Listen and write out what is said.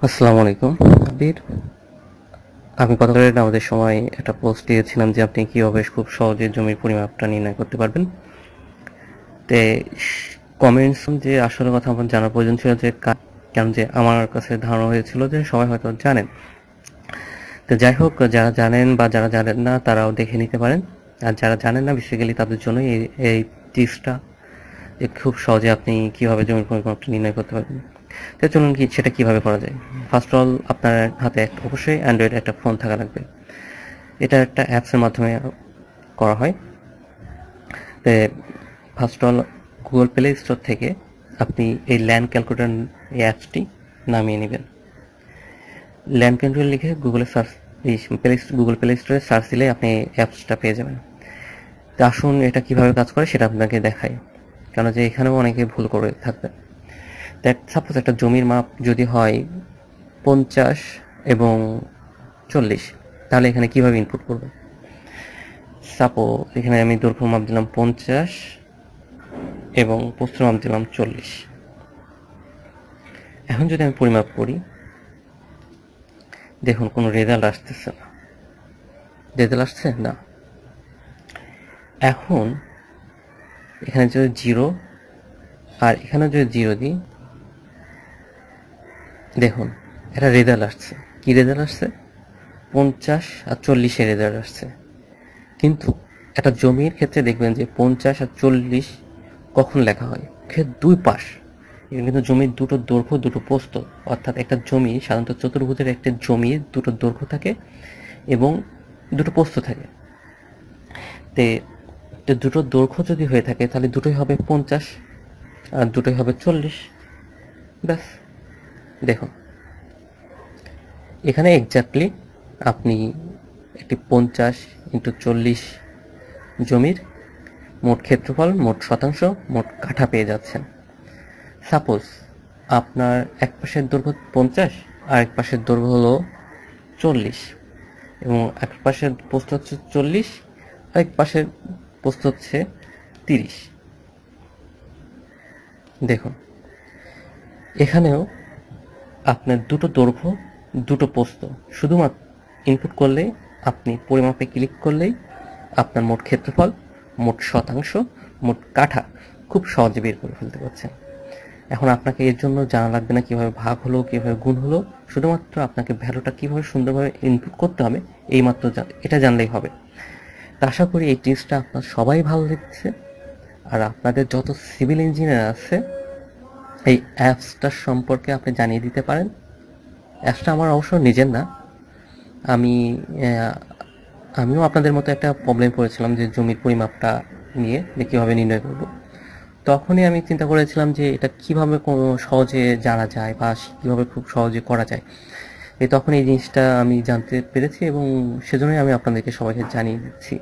আসসালামু আলাইকুম আবির। আমি গতকালের আমাদের সময় একটা পোস্ট দিয়েছিলাম যে আপনি কীভাবে খুব সহজে জমির পরিমাপটা নির্ণয় করতে পারবেন। তে কমেন্টস যে আসলে কথা আমার জানার প্রয়োজন ছিল যে কেন যে আমার কাছে ধারণা হয়েছিল যে সবাই হয়তো জানেন। তো যাই হোক, যারা জানেন বা যারা জানেন না তারাও দেখে নিতে পারেন। আর যারা জানেন না বেসিক্যালি তাদের জন্যই এই টিপসটা, যে খুব সহজে আপনি কীভাবে জমির পরিমাপটা নির্ণয় করতে পারবেন। তো চলুন সেটা কীভাবে করা যায়। ফার্স্ট অফ অল আপনার হাতে অবশ্যই অ্যান্ড্রয়েড একটা ফোন থাকা লাগবে। এটা একটা অ্যাপসের মাধ্যমে করা হয়। তো first of all Google play store থেকে আপনি এই ল্যান্ড ক্যালকুলেটর এই অ্যাপসটি নামিয়ে নেবেন। ল্যান্ড ক্যালকুলেটর লিখে গুগল প্লে স্টোরে সার্চ দিলে আপনি অ্যাপসটা পেয়ে যাবেন। তো আসুন এটা কিভাবে কাজ করে সেটা আপনাকে দেখাই, কেন যে এখানেও অনেকে ভুল করে থাকবে। সাপোজ একটা জমির মাপ যদি হয় 50 এবং 40, তাহলে এখানে কিভাবে ইনপুট করব। সাপোজ এখানে আমি দৈর্ঘ্য মাপ দিলাম 50 এবং প্রস্থ মাপ দিলাম 40। এখন যদি আমি পরিমাপ করি, দেখুন কোনো রেজাল্ট আসতেছে না। রেজাল্ট আসছে না। এখন এখানে যদি 0 আর এখানে যদি 0 দিই, দেখুন একটা রেজাল্ট আসছে। কি রেজাল্ট আসছে? 50 আর 40-এর রেজাল্ট আসছে। কিন্তু একটা জমির ক্ষেত্রে দেখবেন যে 50 আর 40 কখন লেখা হয়, দুই পাশ। এখানে কিন্তু জমির দুটো দৈর্ঘ্য দুটো প্রস্থ, অর্থাৎ একটা জমি সাধারণত চতুর্ভুজের একটা জমির দুটো দৈর্ঘ্য থাকে এবং দুটো প্রস্থ থাকে। তো দুটো দৈর্ঘ্য যদি হয়ে থাকে তাহলে দুটোই হবে 50 আর দুটোই হবে 40। ব্যাস, দেখুন এখানে এক্স্যাক্টলি আপনি একটি 50 × 40 জমির মোট ক্ষেত্রফল, মোট শতাংশ, মোট কাঠা পেয়ে যাচ্ছেন। সাপোজ আপনার এক পাশের দৈর্ঘ্য 50 আর এক পাশের দৈর্ঘ্য হলো 40 এবং এক পাশের প্রস্থ হচ্ছে 40 আর এক পাশের প্রস্থ হচ্ছে 30। দেখুন এখানেও আপনার দুটো দৈর্ঘ্য দুটো প্রস্থ, শুধুমাত্র ইনপুট করলেই, আপনি পরিমাপে ক্লিক করলেই আপনার মোট ক্ষেত্রফল, মোট শতাংশ, মোট কাঠা খুব সহজে বের করে ফেলতে পারছেন। এখন আপনাকে এর জন্য জানা লাগবে না কীভাবে ভাগ হলো, কীভাবে গুণ হলো, শুধুমাত্র আপনাকে ভ্যালুটা কীভাবে সুন্দরভাবে ইনপুট করতে হবে এইমাত্র এটা জানলেই হবে। তা আশা করি এই টিপসটা আপনার সবাই ভালো লেগেছে। আর আপনাদের যত সিভিল ইঞ্জিনিয়ার আছে এই অ্যাপসটার সম্পর্কে আপনি জানিয়ে দিতে পারেন। অ্যাপসটা আমার অবশ্য নিজের না, আমিও আপনাদের মতো একটা প্রবলেম পড়েছিলাম যে জমির পরিমাপটা নিয়ে যে কীভাবে নির্ণয় করব। তখনই আমি চিন্তা করেছিলাম যে এটা কীভাবে সহজে জানা যায় বা কীভাবে খুব সহজে করা যায়। তখন এই জিনিসটা আমি জানতে পেরেছি এবং সেজন্যই আমি আপনাদেরকে সবাইকে জানিয়ে দিচ্ছি।